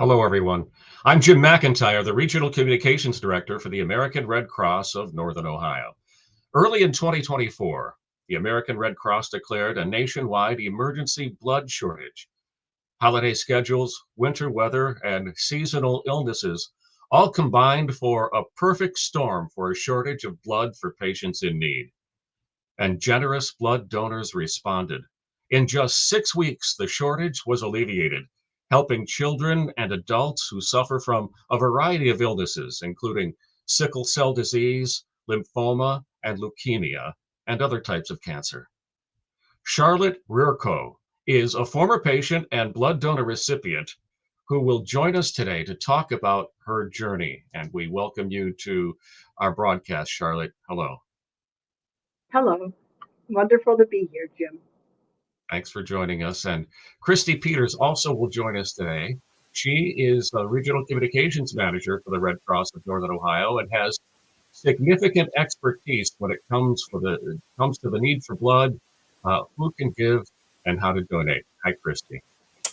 Hello, everyone. I'm Jim McIntyre, the Regional Communications Director for the American Red Cross of Northern Ohio. Early in 2024, the American Red Cross declared a nationwide emergency blood shortage. Holiday schedules, winter weather, and seasonal illnesses all combined for a perfect storm for a shortage of blood for patients in need. And generous blood donors responded. In just 6 weeks, the shortage was alleviated, helping children and adults who suffer from a variety of illnesses, including sickle cell disease, lymphoma, and leukemia, and other types of cancer. Charlotte Rerko is a former patient and blood donor recipient who will join us today to talk about her journey. And we welcome you to our broadcast, Charlotte. Hello. Hello. Wonderful to be here, Jim. Thanks for joining us. And Christy Peters also will join us today. She is the Regional Communications Manager for the Red Cross of Northern Ohio and has significant expertise when it comes to the need for blood, who can give, and how to donate. Hi, Christy.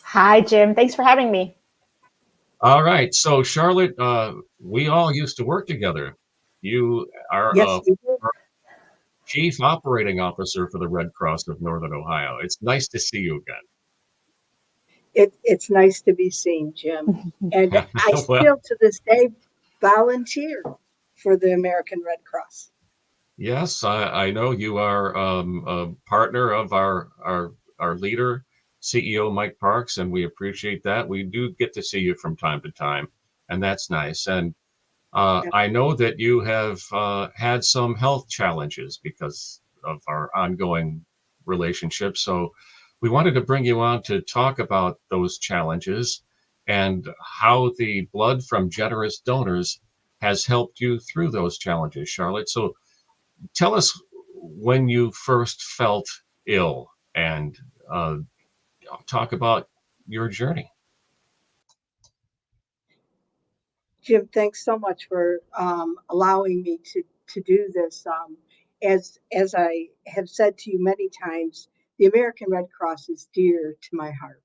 Hi, Jim. Thanks for having me. All right. So, Charlotte, we all used to work together. You are Yes, we do. Chief Operating Officer for the Red Cross of Northern Ohio. It's nice to see you again. It's nice to be seen, Jim. And I Well, still to this day volunteer for the American Red Cross. yes, I know you are a partner of our leader, CEO Mike Parks, and we appreciate that. We do get to see you from time to time, and that's nice. And I know that you have had some health challenges because of our ongoing relationship. So we wanted to bring you on to talk about those challenges and how the blood from generous donors has helped you through those challenges, Charlotte. So tell us when you first felt ill and talk about your journey. Jim, thanks so much for allowing me to do this. As I have said to you many times, the American Red Cross is dear to my heart,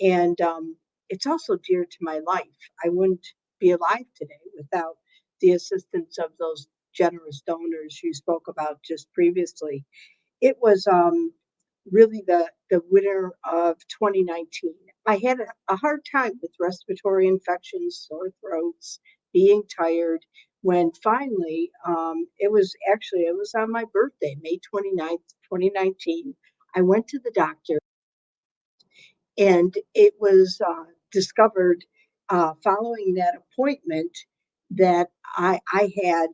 and it's also dear to my life. I wouldn't be alive today without the assistance of those generous donors you spoke about just previously. It was really the winter of 2019. I had a hard time with respiratory infections, sore throats, being tired. When finally, it was on my birthday, May 29th, 2019. I went to the doctor, and it was discovered following that appointment that I had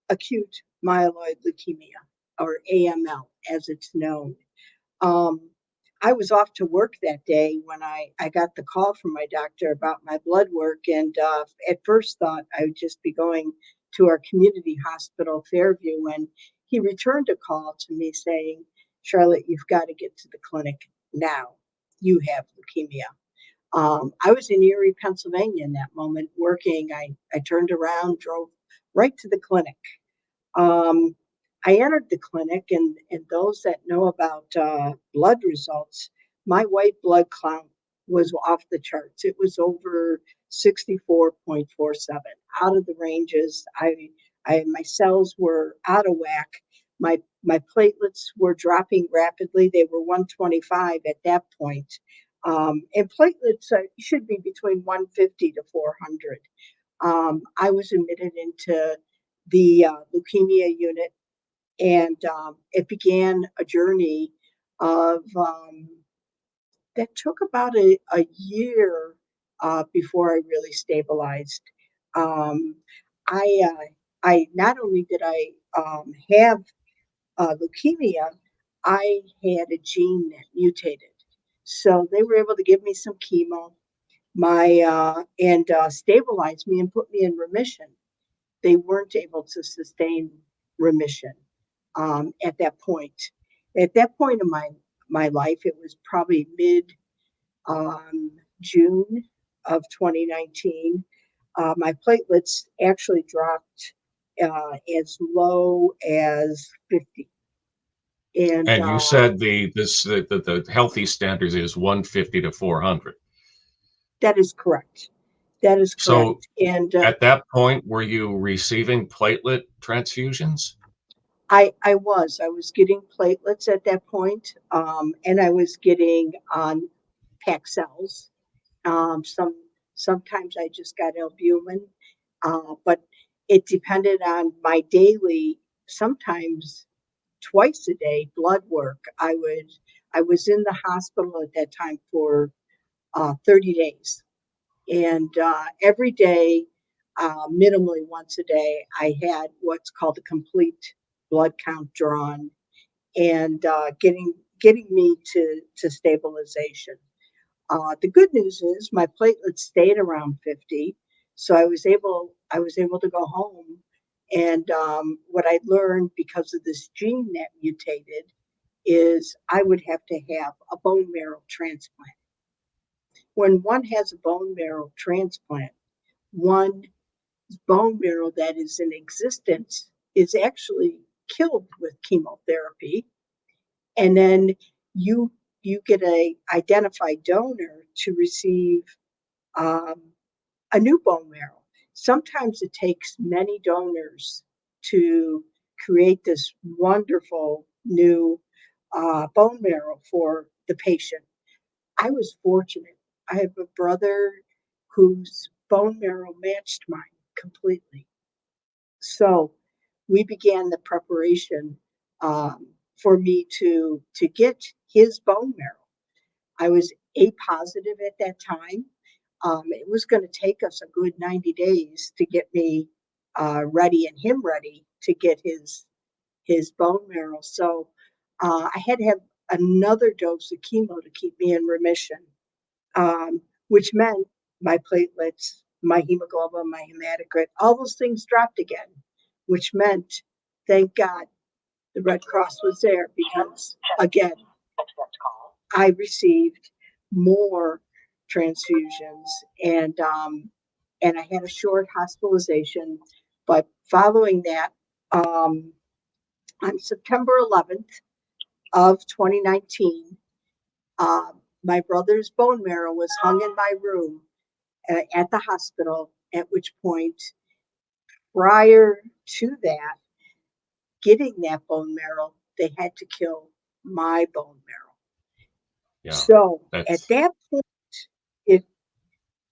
acute myeloid leukemia, or AML as it's known. Um, I was off to work that day when I got the call from my doctor about my blood work, and at first thought I would just be going to our community hospital, Fairview, and he returned a call to me saying, Charlotte, you've got to get to the clinic now. You have leukemia. I was in Erie, Pennsylvania in that moment working. I turned around, drove right to the clinic. Um, I entered the clinic, and those that know about blood results, my white blood count was off the charts. It was over 64.47, out of the ranges. My cells were out of whack. My platelets were dropping rapidly. They were 125 at that point. And platelets should be between 150 to 400. I was admitted into the leukemia unit, and it began a journey of that took about a year before I really stabilized. Um, I I not only did I have leukemia, I had a gene that mutated, so they were able to give me some chemo, and stabilize me and put me in remission. They weren't able to sustain remission at that point. At that point in my life, it was probably mid June of 2019. My platelets actually dropped as low as 50. And And you said the healthy standards is 150 to 400. that is correct. That is So correct. And at that point, were you receiving platelet transfusions? I was getting platelets at that point, and I was getting pack cells. Sometimes I just got albumin, but it depended on my daily, sometimes twice a day blood work. I was in the hospital at that time for 30 days, and every day, minimally once a day, I had what's called a complete blood count drawn, and getting me to stabilization. The good news is my platelets stayed around 50, so I was able to go home. And what I learned because of this gene that mutated is I would have to have a bone marrow transplant. When one has a bone marrow transplant, one bone marrow that is in existence is actually killed with chemotherapy, and then you you get a identified donor to receive um, a new bone marrow. Sometimes it takes many donors to create this wonderful new bone marrow for the patient. I was fortunate. I have a brother whose bone marrow matched mine completely. So we began the preparation for me to get his bone marrow. I was A positive at that time. It was going to take us a good 90 days to get me ready and him ready to get his bone marrow. So I had to have another dose of chemo to keep me in remission, which meant my platelets, my hemoglobin, my hematocrit, all those things dropped again, which meant, thank God, the Red Cross was there because, again, I received more transfusions, and I had a short hospitalization. But following that, on September 11th of 2019, my brother's bone marrow was hung in my room at the hospital, at which point, prior to that, getting that bone marrow, they had to kill my bone marrow. Yeah, So at that's that point, it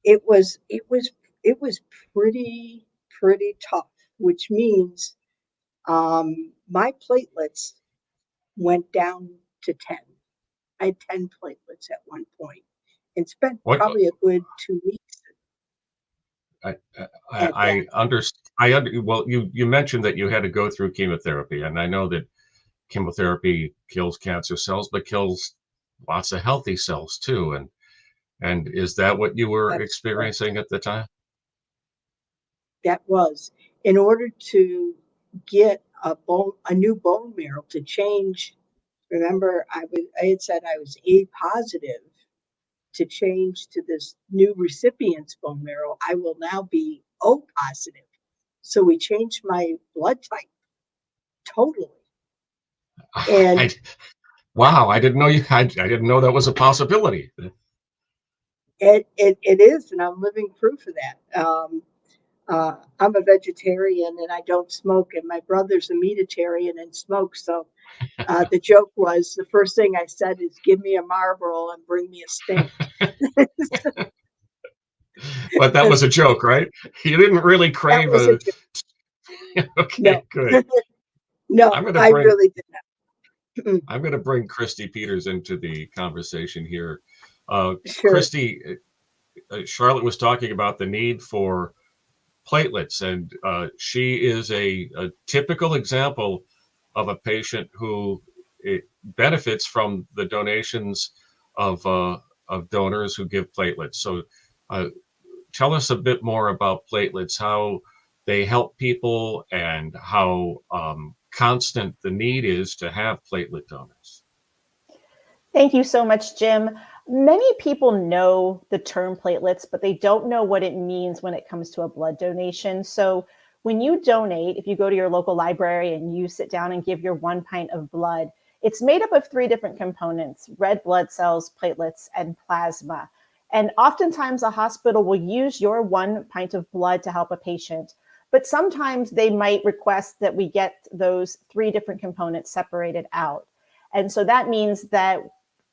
it was it was it was pretty tough, which means my platelets went down to 10. I had 10 platelets at one point, and spent what probably a good 2 weeks I at that. well, you mentioned that you had to go through chemotherapy, and I know that chemotherapy kills cancer cells, but kills lots of healthy cells too. And is that what you were That's correct. experiencing at the time? That was in order to get a new bone marrow to change. Remember, I had said I was A positive. To change to this new recipient's bone marrow, I will now be O positive. So we changed my blood type totally. I, And wow, I didn't know I didn't know that was a possibility. it is, and I'm living proof of that. I'm a vegetarian and I don't smoke, and my brother's a meatitarian and smokes. So the joke was the first thing I said is, "Give me a Marlboro and bring me a steak." But that was a joke, right? You didn't really That crave was a a. joke. Okay, No, good. no, I'm going to I bring really did not. I'm going to bring Christy Peters into the conversation here. Sure. Christy, Charlotte was talking about the need for platelets, and she is a typical example of a patient who benefits from the donations of donors who give platelets. So, uh, tell us a bit more about platelets, how they help people, and how constant the need is to have platelet donors. Thank you so much, Jim. Many people know the term platelets, but they don't know what it means when it comes to a blood donation. So when you donate, if you go to your local library and you sit down and give your 1 pint of blood, it's made up of 3 different components: red blood cells, platelets, and plasma. And oftentimes a hospital will use your 1 pint of blood to help a patient, but sometimes they might request that we get those 3 different components separated out. And so that means that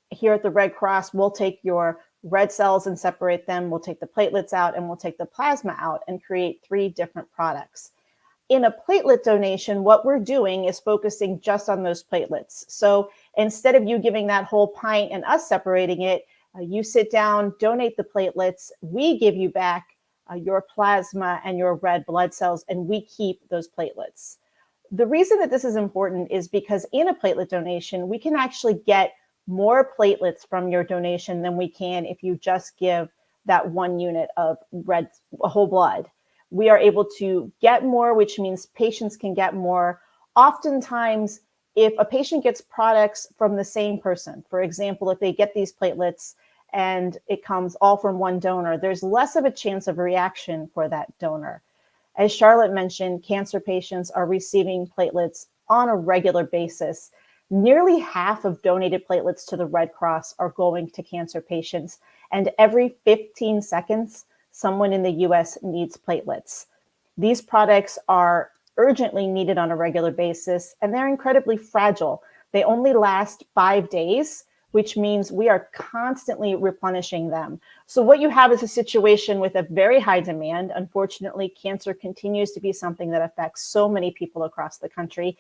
here at the Red Cross, we'll take your red cells and separate them. We'll take the platelets out and we'll take the plasma out and create 3 different products. In a platelet donation, what we're doing is focusing just on those platelets. So instead of you giving that whole pint and us separating it, you sit down, donate the platelets, we give you back your plasma and your red blood cells, and we keep those platelets. The reason that this is important is because in a platelet donation, we can actually get more platelets from your donation than we can if you just give that 1 unit of whole blood. We are able to get more, which means patients can get more. Oftentimes, if a patient gets products from the same person, for example, if they get these platelets and it comes all from one donor, there's less of a chance of reaction for that donor. As Charlotte mentioned, cancer patients are receiving platelets on a regular basis. Nearly half of donated platelets to the Red Cross are going to cancer patients, and every 15 seconds, someone in the US needs platelets. These products are urgently needed on a regular basis, and they're incredibly fragile. They only last 5 days, which means we are constantly replenishing them. So what you have is a situation with a very high demand. Unfortunately, cancer continues to be something that affects so many people across the country,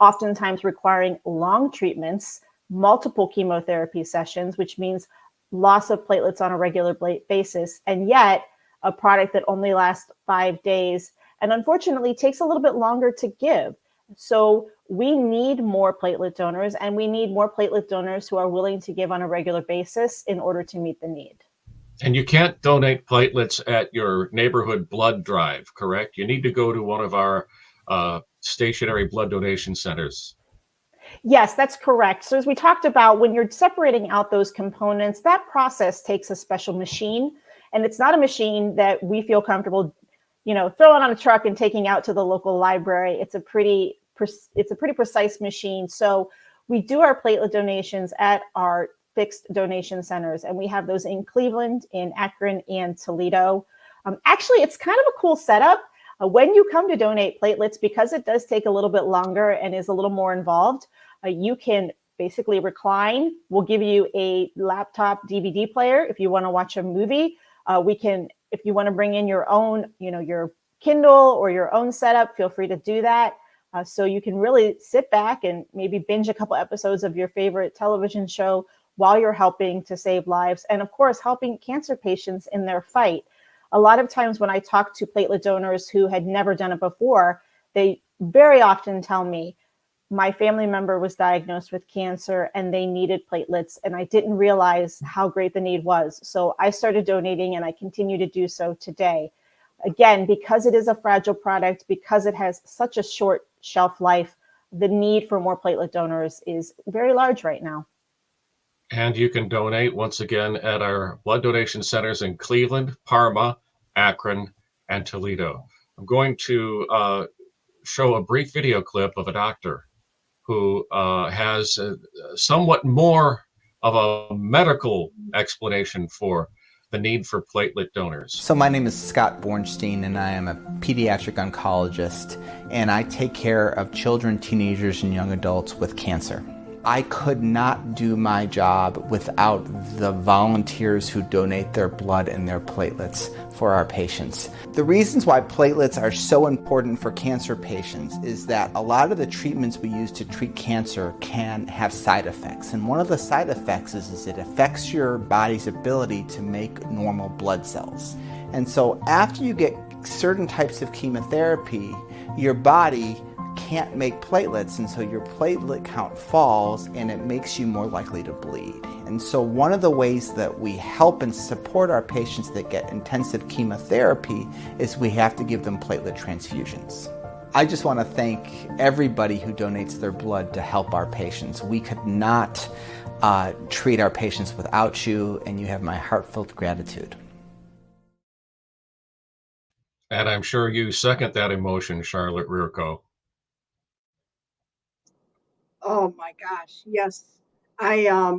oftentimes requiring long treatments, multiple chemotherapy sessions, which means loss of platelets on a regular basis, and yet a product that only lasts 5 days and unfortunately takes a little bit longer to give. So we need more platelet donors, and we need more platelet donors who are willing to give on a regular basis in order to meet the need. And you can't donate platelets at your neighborhood blood drive, correct? You need to go to one of our stationary blood donation centers. Yes, that's correct. So as we talked about, when you're separating out those components, that process takes a special machine. And it's not a machine that we feel comfortable, throwing on a truck and taking out to the local library. It's a pretty precise machine. So we do our platelet donations at our fixed donation centers, and we have those in Cleveland, in Akron, and Toledo. Actually, it's kind of a cool setup. When you come to donate platelets, because it does take a little bit longer and is a little more involved, you can basically recline. We'll give you a laptop DVD player if you want to watch a movie. If you want to bring in your own, your Kindle or your own setup, feel free to do that. So you can really sit back and maybe binge a couple episodes of your favorite television show while you're helping to save lives. And of course, helping cancer patients in their fight. A lot of times when I talk to platelet donors who had never done it before, they very often tell me, my family member was diagnosed with cancer and they needed platelets, and I didn't realize how great the need was. So I started donating, and I continue to do so today. Again, because it is a fragile product, because it has such a short shelf life, the need for more platelet donors is very large right now. And you can donate once again at our blood donation centers in Cleveland, Parma, Akron, and Toledo. I'm going to show a brief video clip of a doctor who has somewhat more of a medical explanation for the need for platelet donors. So my name is Scott Bornstein, and I am a pediatric oncologist, and I take care of children, teenagers, and young adults with cancer. I could not do my job without the volunteers who donate their blood and their platelets for our patients. The reasons why platelets are so important for cancer patients is that a lot of the treatments we use to treat cancer can have side effects. And one of the side effects is it affects your body's ability to make normal blood cells. And so after you get certain types of chemotherapy, your body can't make platelets, and so your platelet count falls, and it makes you more likely to bleed. And so one of the ways that we help and support our patients that get intensive chemotherapy is we have to give them platelet transfusions. I just want to thank everybody who donates their blood to help our patients. We could not treat our patients without you, and you have my heartfelt gratitude. And I'm sure you second that emotion, Charlotte Rerko. Oh my gosh, yes. I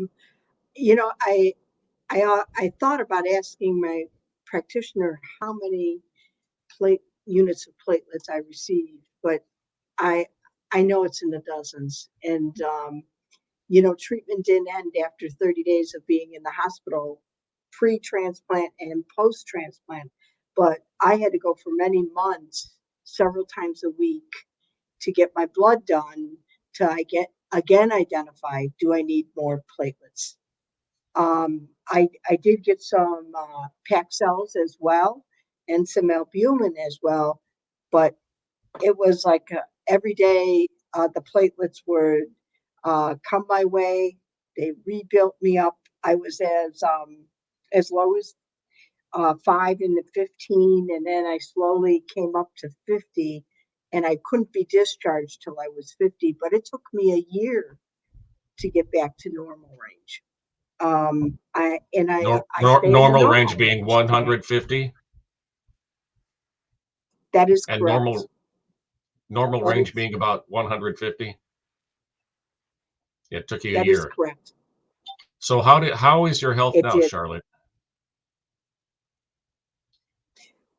I thought about asking my practitioner how many units of platelets I received, but I know it's in the dozens. And treatment didn't end after 30 days of being in the hospital, pre-transplant and post-transplant. But I had to go for many months, several times a week, to get my blood done, till I get again identify, do I need more platelets? I did get some packed cells as well, and some albumin as well, but it was like every day the platelets would come my way. They rebuilt me up. I was as low as 5 into 15, and then I slowly came up to 50, and I couldn't be discharged till I was 50. But it took me a year to get back to normal range. I stay in the Normal range normal being 150, That is and correct. normal That range is being about 150. It took you a that is year. correct. So how is your health It now, did. Charlotte?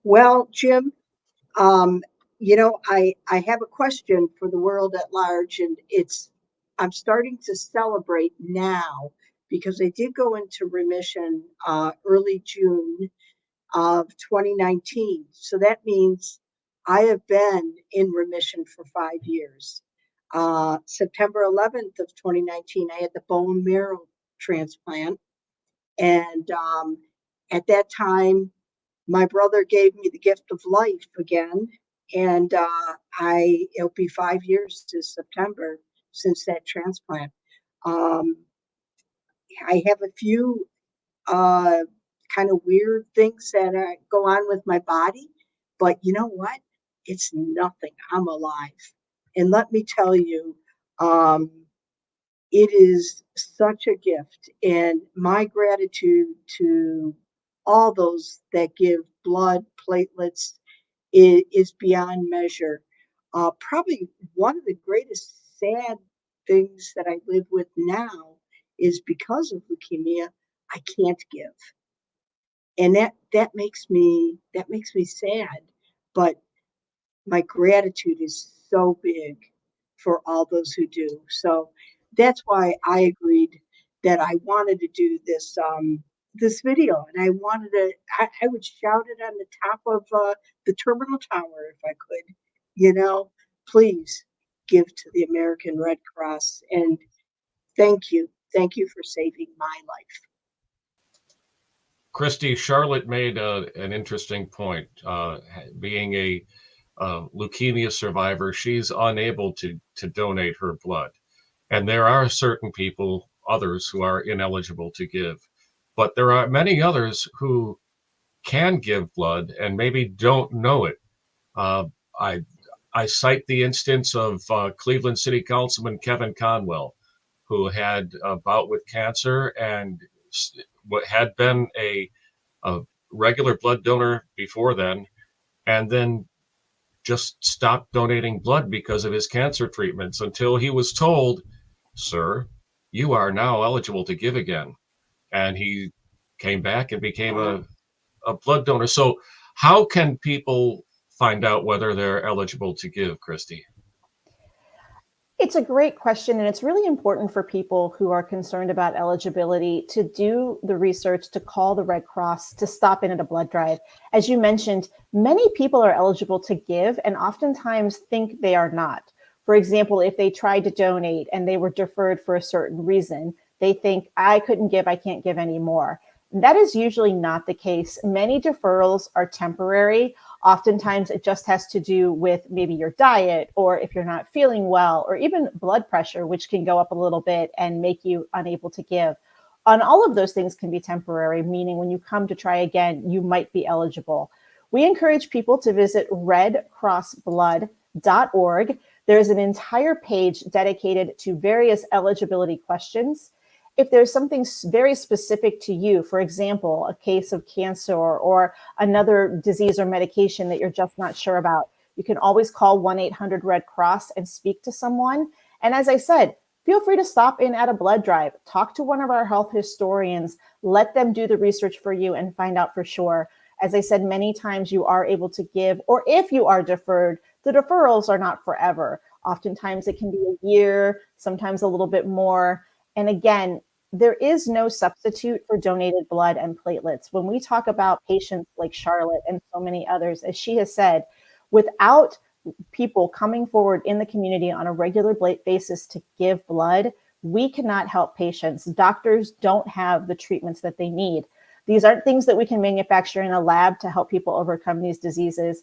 Well, Jim, I have a question for the world at large, and I'm starting to celebrate now because I did go into remission early June of 2019. So that means I have been in remission for 5 years. September 11th of 2019, I had the bone marrow transplant. And at that time, my brother gave me the gift of life again. And it'll be 5 years this September since that transplant. Um, I have a few kind of weird things that go on with my body. But you know what? It's nothing. I'm alive. And let me tell you, um, it is such a gift. And my gratitude to all those that give blood, platelets, is beyond measure. Probably one of the greatest sad things that I live with now is because of leukemia, I can't give. And that makes me sad. But my gratitude is so big for all those who do. So that's why I agreed that I wanted to do this video, and I would shout it on the top of the terminal tower if I could. Please give to the American Red Cross, and thank you for saving my life. Christy, Charlotte made an interesting point. Being a leukemia survivor, she's unable to donate her blood. And there are certain people, others, who are ineligible to give. But there are many others who can give blood and maybe don't know it. Uh, I I cite the instance of Cleveland City Councilman Kevin Conwell, who had a bout with cancer and what had been a regular blood donor before then, and then just stopped donating blood because of his cancer treatments until he was told, "Sir, you are now eligible to give again." And he came back and became a blood donor. So how can people find out whether they're eligible to give, Christy? It's a great question, and it's really important for people who are concerned about eligibility to do the research, to call the Red Cross, to stop in at a blood drive. As you mentioned, many people are eligible to give and oftentimes think they are not. For example, if they tried to donate and they were deferred for a certain reason, they think, I couldn't give, I can't give anymore. That is usually not the case. Many deferrals are temporary. Oftentimes it just has to do with maybe your diet, or if you're not feeling well, or even blood pressure, which can go up a little bit and make you unable to give. And all of those things can be temporary, meaning when you come to try again, you might be eligible. We encourage people to visit redcrossblood.org. There's an entire page dedicated to various eligibility questions. If there's something very specific to you, for example, a case of cancer or another disease or medication that you're just not sure about, you can always call 1-800-RED-CROSS and speak to someone. And as I said, feel free to stop in at a blood drive, talk to one of our health historians, let them do the research for you and find out for sure. As I said, many times you are able to give, or if you are deferred, the deferrals are not forever. Oftentimes it can be a year, sometimes a little bit more. And again, there is no substitute for donated blood and platelets. When we talk about patients like Charlotte and so many others, as she has said, without people coming forward in the community on a regular basis to give blood, we cannot help patients. Doctors don't have the treatments that they need. These aren't things that we can manufacture in a lab to help people overcome these diseases.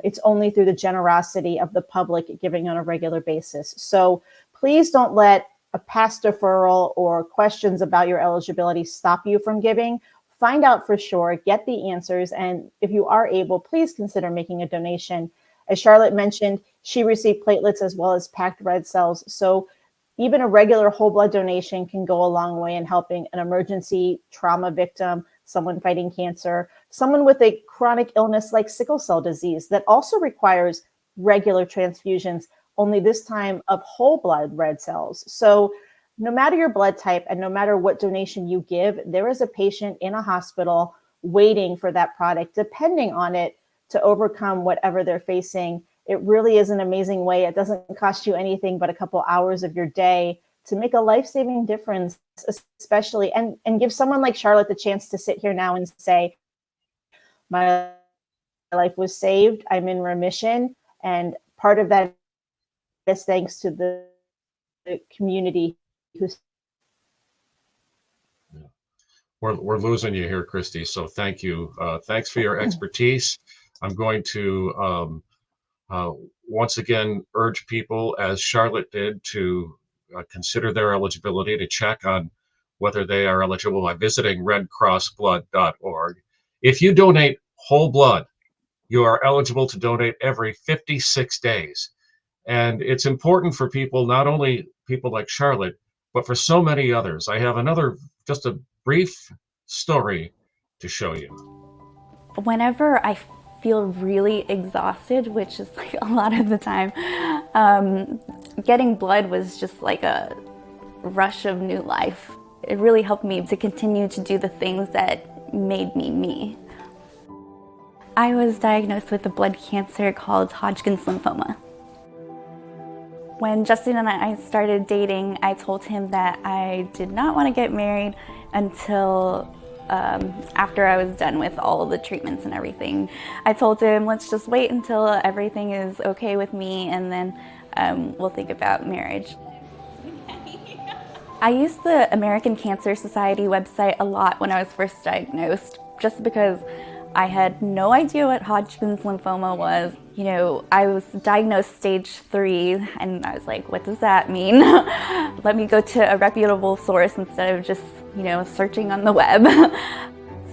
It's only through the generosity of the public giving on a regular basis. So please don't let a past deferral or questions about your eligibility stop you from giving. Find out for sure, get the answers, and if you are able, please consider making a donation. As Charlotte mentioned, she received platelets as well as packed red cells. So even a regular whole blood donation can go a long way in helping an emergency trauma victim, someone fighting cancer, someone with a chronic illness like sickle cell disease that also requires regular transfusions, only this time of whole blood red cells. So no matter your blood type and no matter what donation you give, there is a patient in a hospital waiting for that product, depending on it, to overcome whatever they're facing. It really is an amazing way. It doesn't cost you anything but a couple hours of your day to make a life-saving difference, especially, and give someone like Charlotte the chance to sit here now and say, my life was saved, I'm in remission, and part of that is thanks to the community who's. We're losing you here, Christy. So thank you. Thanks for your expertise. I'm going to once again urge people, as Charlotte did, to consider their eligibility, to check on whether they are eligible by visiting redcrossblood.org. If you donate whole blood, you are eligible to donate every 56 days. And it's important for people, not only people like Charlotte, but for so many others. I have just a brief story to show you. Whenever I feel really exhausted, which is like a lot of the time, getting blood was just like a rush of new life. It really helped me to continue to do the things that made me me. I was diagnosed with a blood cancer called Hodgkin's lymphoma. When Justin and I started dating, I told him that I did not want to get married until after I was done with all of the treatments and everything. I told him, let's just wait until everything is okay with me, and then we'll think about marriage. I used the American Cancer Society website a lot when I was first diagnosed, just because I had no idea what Hodgkin's lymphoma was. You know, I was diagnosed stage 3, and I was like, what does that mean? Let me go to a reputable source instead of just, you know, searching on the web.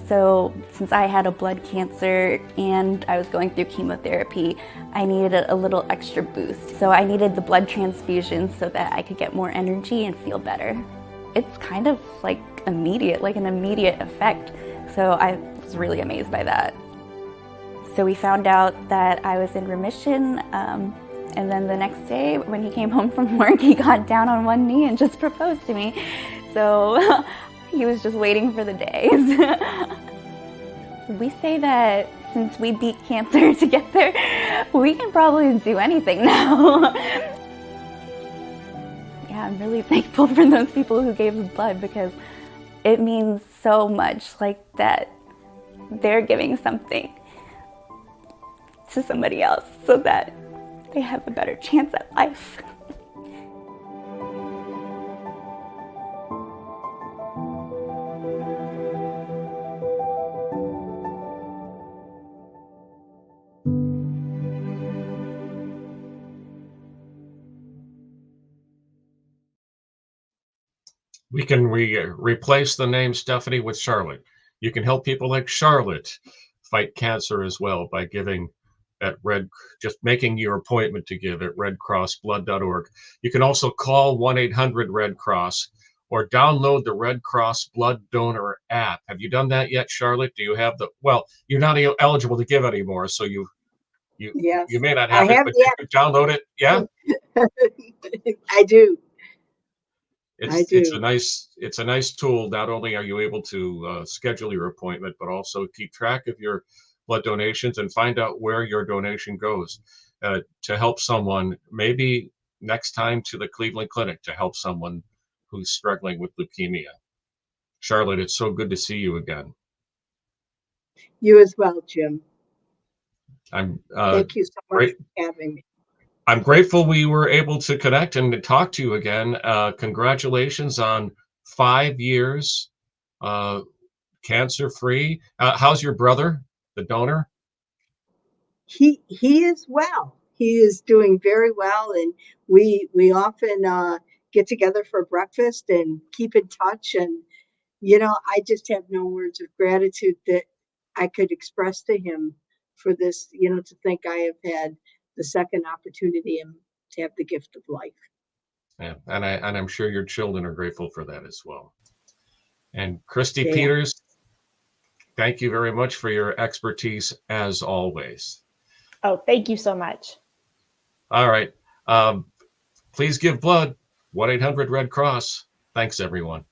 So since I had a blood cancer and I was going through chemotherapy, I needed a little extra boost. So I needed the blood transfusions so that I could get more energy and feel better. It's kind of like immediate, like an immediate effect. So I was really amazed by that. So we found out that I was in remission, and then the next day when he came home from work, he got down on one knee and just proposed to me. So he was just waiting for the days. We say that since we beat cancer together, we can probably do anything now. Yeah, I'm really thankful for those people who gave the blood, because it means so much, like that they're giving something to somebody else so that they have a better chance at life. We can replace the name Stephanie with Charlotte. You can help people like Charlotte fight cancer as well by giving at just making your appointment to give at redcrossblood.org. You can also call 1-800-RED-CROSS or download the Red Cross Blood Donor app. Have you done that yet, Charlotte? Do you have you're not eligible to give anymore, so you Yes, may not have I it, have but the you can download it. Yeah? I do. I It's a do. nice tool. Not only are you able to schedule your appointment, but also keep track of your blood donations and find out where your donation goes to help someone. Maybe next time to the Cleveland Clinic to help someone who's struggling with leukemia. Charlotte, it's so good to see you again. You as well, Jim. I'm Thank you so much great. for having me. I'm grateful we were able to connect and to talk to you again. Congratulations on 5 years cancer-free. How's your brother, the donor? He is well. He is doing very well, and we often get together for breakfast and keep in touch. And I just have no words of gratitude that I could express to him for this. To think I have had the second opportunity and to have the gift of life. Yeah, and I'm sure your children are grateful for that as well. And Christy They are. Peters, thank you very much for your expertise as always. Oh, thank you so much. All right. Please give blood. 1-800-RED-CROSS. Thanks, everyone.